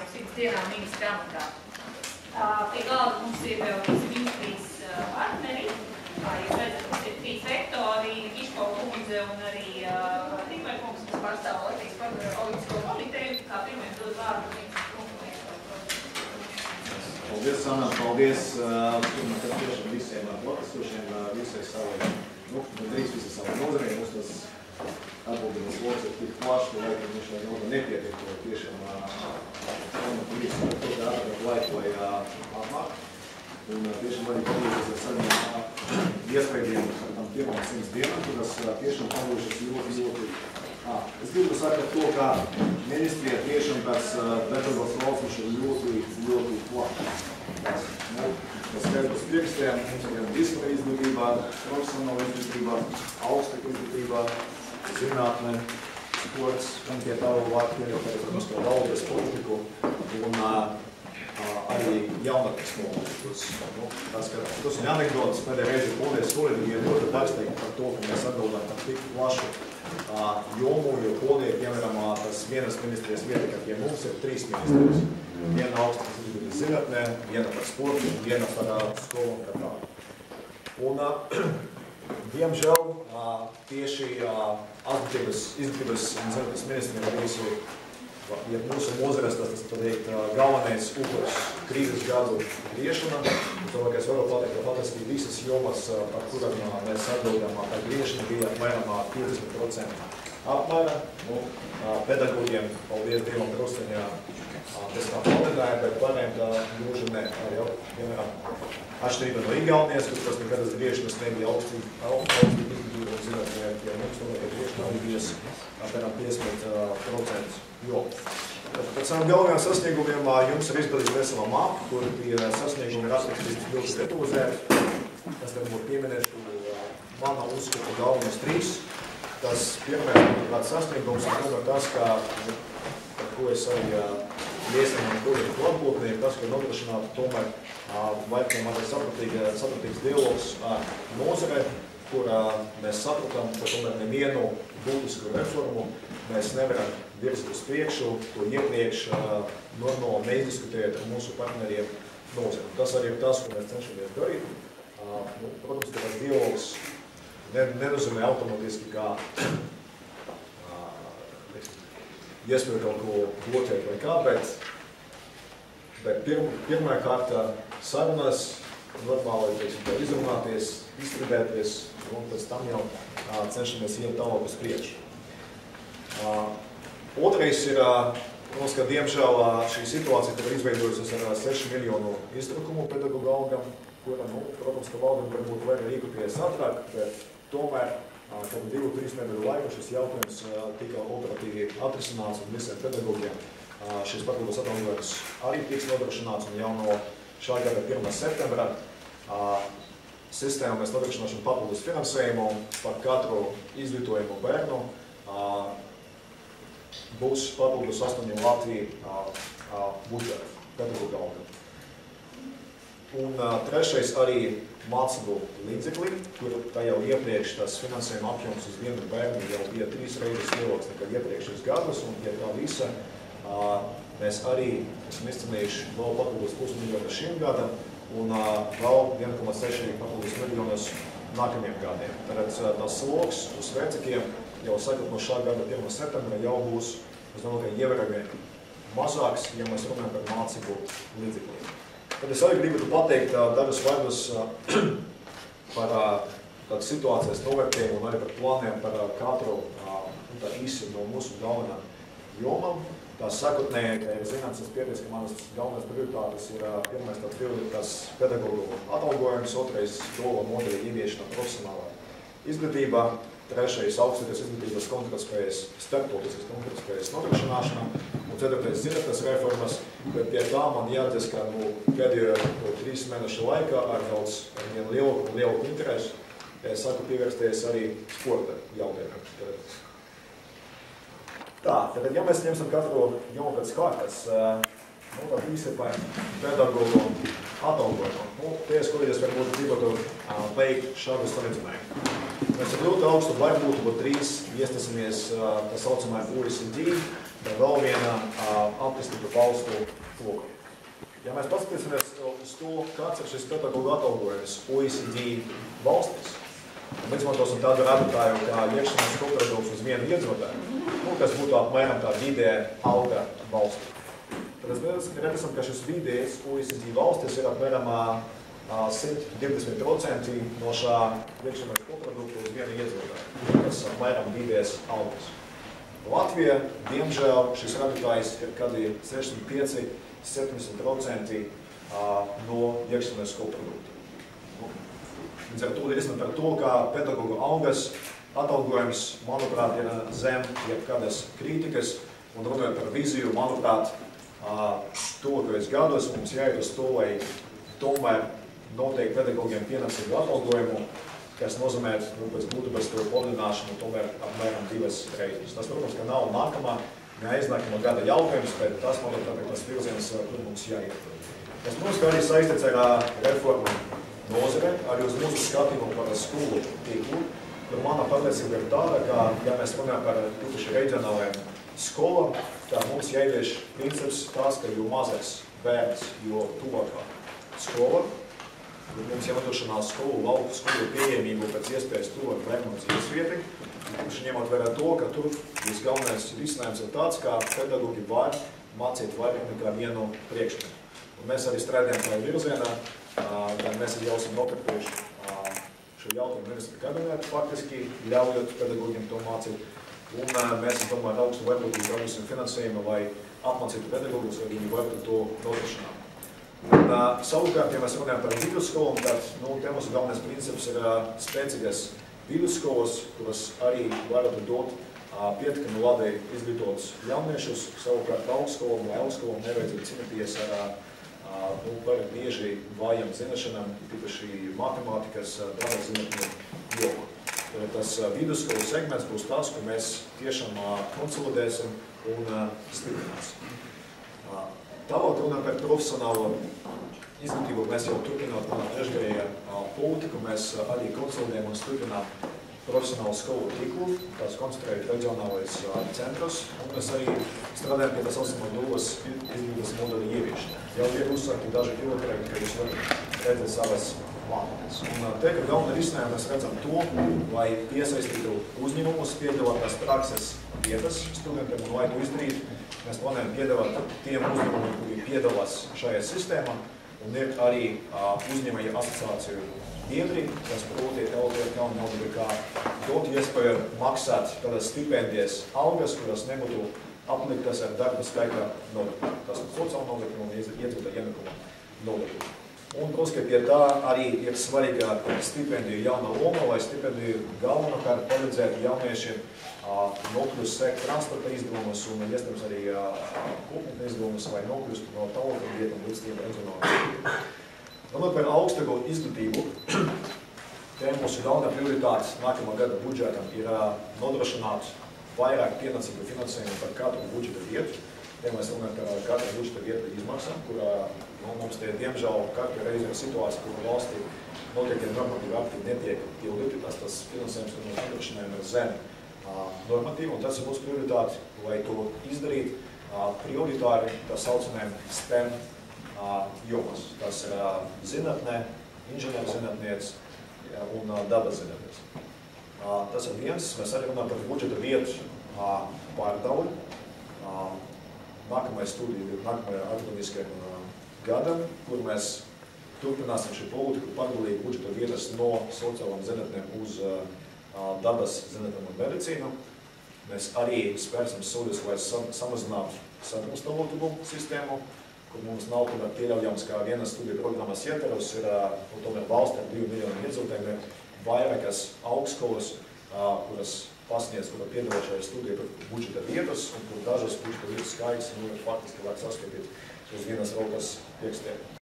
uz 100 dienām ministra amatā. Pie galda mums ir visi ministrijas partneri. Jūs redzat, mums ir 3 rektori, Kiško kundze un arī Tīmai kungs, kas pārstāv Latvijas Olimpisko komiteju, kā pirmajam dod vārdu. Paldies, Sanā, paldies tiešām visiem klātesošiem, visai savai, drīz visai savai nozarei. Mums tas atbildības loks ir tik plašs, ka laikam viņš vēl nepietiek, jo tiešām to ātrāk laiku, lai apmāk. Un tiešām arī palīdzēs ar saviem iespējiem ar tam pirmām 100 dienām, kuras tiešām palīdzēs ļoti. Es gribu sakāt to, ka ministrija tiešām pēc darbības valsts ir ļoti plašs. Tas skaidrs pirkstiem, mums ir gan diskla izglītībā, profesionāla izglītībā, augstāka izglītībā, zinātne, sports, un tie tālu vārti pieļaut, protams, kā valodas politiku un arī jaunatnes nolikums. Tas ir anekdotas, pēdējā reize paldies kolēģiem, ir ļoti pārsteigti par to, ka mēs atbildām par tik plašu jomu, jo kolēģi, piemēram, tas vienas ministrijas vieta, ka pie mums ir 3 ministrijas. Viena augstākas izglītības zinātnē, viena par sportu, viena par skolu un kā tā. Un, diemžēl, tieši izglītības un zinātnes ministrija ir bijusi, ja mūsu nozares, tas pateikt, galvenais upuris krīzes gadu griešana. Es domāju, ka es varu pateikt, ka faktiski visas jomas, par kurām mēs atbildām, tā griešana bija apmēram 50% apmēra. Pedagogiem, paldies Dievam, drusceņā tas kā palīdēja, bet pārējiem tā gluži ne. Piemēram, atšķirība no Igaunijas, kas nekādas griešanas nebija augstīgi izglītība un zinātnē, ja mums tomēr griešanā bijies apmēram 50% jomu. Pēc saviem galvenajiem sasniegumiem jums ir izpildīta vesela mapa, kur tie sasniegumi ir atrakstīti ļoti detalizēti. Es tad pieminēšu mana uzskata galvenos 3. Tas pirmais sasniegums ir tomēr tas, par ko es arī iesaņēmu kolēģi klātbūtnē, ir tas, ka nodrošinātu tomēr sapratīgs dialogs ar nozare, kurā mēs sapratām, ka tomēr nevienu būtisku reformu mēs nevaram virzīt uz priekšu, to iepriekš normāli neizdiskutējot ar mūsu partneriem nozari. Tas arī ir tas, ko mēs cenšamies darīt. Protams, ka tas dialogs nenozīmē automatiski, kā iespēju kaut ko bloķēt vai kā, bet pirmā kārta sarunas, normāli izrunāties, izstrādēties, un pēc tam jau cenšamies iet tālāk uz priekšu. Otrais ir, protams, ka diemžēl šī situācija ir izveidojusies ar 6 miljonu izdrukumu pedagogu algam, kura, protams, ka valdam varbūt vajag rīkoties ātrāk, bet tomēr, kad 2-3 nedēļu laiku šis jautājums tika operatīvi atrisināts un visiem pedagogiem šis papildus atalgojums arī tiks nodrošināts, un jau no šā gada 1. septembra sistēmu mēs nodrošināsim papildus finansējumu par katru izglītojumu bērnu. Būs papildus 8 Latviju budžetu pedagogu algam. Un trešais arī mācību līdzekļi, kur tā jau iepriekš tas finansējuma apjoms uz vienu bērnu jau bija 3 reizes lielāks nekā iepriekšējos gados, un pie tā visa mēs arī esam izcenējuši vēl papildus pusmiljonu šim gadam un vēl 1,6 papildus miljonus nākamajiem gadiem. Tātad tas sloks uz vecākiem jau sakot no šā gada 1. septembra jau būs, es domāju, ka ievērojami mazāks, ja mēs runājam par mācību līdzekļiem. Tad es arī gribētu pateikt dažus vārdus par tādu situācijas novērtējumu un arī par plāniem par katru īsi no mūsu galvenām jomām. Tā sakotnēji, ka ir zināms, es pieteicu, ka manas galvenās prioritātes ir pirmais tas pedagogu atalgojums, otrais skolu modeļu ieviešana profesionālā izglītībā, trešais augstākās izglītības konkurētspējas, starptautiskas konkurētspējas nodrošināšana, un ceturtais zinātnes reformas, bet pie tā man jāatdzīst, ka pēdējo 3 mēnešu laikā ar daudz lielu interesi es saku pievērsties arī sporta jautājumiem. Tad, ja mēs ņemsim katru jomu pēc kārtas, tad īsi par pedagogu atalgojumu. Ties kolēģis varbūt gribētu veikt šādu salīdzinājumu. Mēs ar ļoti augstu varbūt 3 iestāsimies tā saucamā OECD vēl viena attīstība valstu lokā. Ja mēs paskatīsimies uz to, kāds ir šis pedagogu atalgojums OECD valstīs, un izmantosim tādu rādītāju kā iekšzemes koprodukts uz vienu iedzīvotāju, kas būtu apmēram tā vidē alga valstī. Tad mēs redzam, ka šis vidējs OECD valstis ir apmēram 120% no šā iekšzemes koprodukta uz vienu iedzīvotāju, kas apmēram vidējs algas. Latvijā, diemžēl, šis rādītājs ir kādi 65–70% no iekšzemes koprodukta. Līdz ar to ir par to, ka pedagogu algas atalgojums, manuprāt, ir zem jebkādas kritikas, un runājot par viziju, manuprāt, tuvākajos gados mums jāiet uz to, lai tomēr noteikti pedagogiem pienācīgu atalgojumu, kas nozīmē, pēc būtības to podrināšanu tomēr apmēram 2 reizes. Tas, protams, ka nav nākamā, neaiznākamā gada jautājums, bet tas, manuprāt, tas virziens, kur mums jāiet. Tas, protams, arī saistīts ar reformu nozare, arī uz mūsu skatījumu par skolu tīklu, kur mana pārliecība ir tāda, ka, ja mēs runājam par tūpaši reģionālajiem skolām, tad mums jāievieš princips tās, ka jo mazāks bērns, jo tuvākā skola, mums jānodrošinās skolu, lauku skolu pieejamību pēc iespējas tuvāk bērnu dzīves vietai, ņemot vērā to, ka tur galvenais risinājums ir tāds, ka pedagogi var mācīt vairāk nekā vienu priekšmetu. Un mēs arī strādājam tajā virzienā, gan mēs jau esam nopirkuši šo jautājumu ministra kabinetu, faktiski ļaujot pedagogiem to mācīt. Un mēs, domāju, augstu vērtīgi radīsim finansējumu, lai apmācītu pedagogus, lai viņi varētu to nodrošināt. Un savukārt, ja mēs runājam par vidusskolām, tad te mūsu galvenais princips ir spēcīgas vidusskolas, kuras arī varētu dot pietiekami labi izglītotus jauniešus, savukārt augstskolām vai augstskolām nevajadzētu cīnīties ar pārāk bieži vājām zināšanām, tīpaši matemātikas, dabas zinātņu jomu. Tas vidusskolu segments būs tas, ko mēs tiešām konsolidēsim un stiprināsim. Tālāk runājot par profesionālo izglītību, mēs jau turpinot trešgadējā politiku, mēs arī konsolidējam un stiprinām profesionālu skolu tīklu, tās koncentrējot reģionālais centrus, un mēs arī strādājam pie tā saucamā duālas izglītības modeļa ieviešanā. Jau ir uzsākti daži pilotprojekti, ka jūs varat redzēt savas plānotas. Un te, ka galvenā risinājumā mēs redzam to, lai piesaistītu uzņēmumus, piedāvāt tās prakses vietas studentiem, un lai to izdarītu, mēs plānējam piedāvāt tiem uzņēmumiem, kuri piedalās šajā sistēmā, un ir arī uzņēmēju asociāciju biedri, kas proti LTK un LDBK, dot iespēju maksāt tādas stipendijas algas, kuras nebūtu apliktas ar darba skaita nodokļu. Tas ir sociāla nodokļu un iedzīvotāju ienākuma nodokļu. Un, protams, ka pie tā arī ir svarīga stipendiju jauna loma, lai stipendiju galvenokārt palīdzētu jauniešiem nokļūst sekt transporta izdevumus un, iespējams, arī kopumta izdevumus, lai nokļūst no tālākām vietām līdz tiem reģionāliem. Runājot par augstāko izglītību, te mūsu galvenā prioritāte nākamā gada budžetam ir nodrošināt vairāk pienācīgu finansējumu par katru budžeta vietu. Te mēs runājam par katru budžeta vietu izmaksām, kurā mums te, diemžēl, katru reizi ir situācija, kur valstī noteikti normatīvi akti netiek pildīti, tas finansējums, ko mēs nodrošinājam, ir zem normatīvi, un tas ir mūsu prioritāte, lai to izdarīt prioritāri tā saucamajiem STEM jomas. Tas ir zinātnē, inženieru zinātniec un dabas zinātniec. Tas ir viens, mēs arī runājam par budžeta vietu pārdali. Nākamais studija, nākamajā akademiskajam gadam, kur mēs turpināsim šo politiku pārdalīt budžeta vietas no sociālām zinātnēm uz dabas zinātnēm un medicīnu. Mēs arī spērsim soļus, lai samazinātu sadrumstalotību sistēmu, kur mums nav tomēr pieļaujams, kā vienas studiju programmas ietvaros ir tomēr valsts ar 2 miljonu iedzīvotājiem vairākas augstskolas, kuras pasniedz, kura piedalās šajā studiju budžeta vietas, un kur dažas budžeta vietas skaits ir faktiski var saskatīt uz vienas rokas priekšstiem.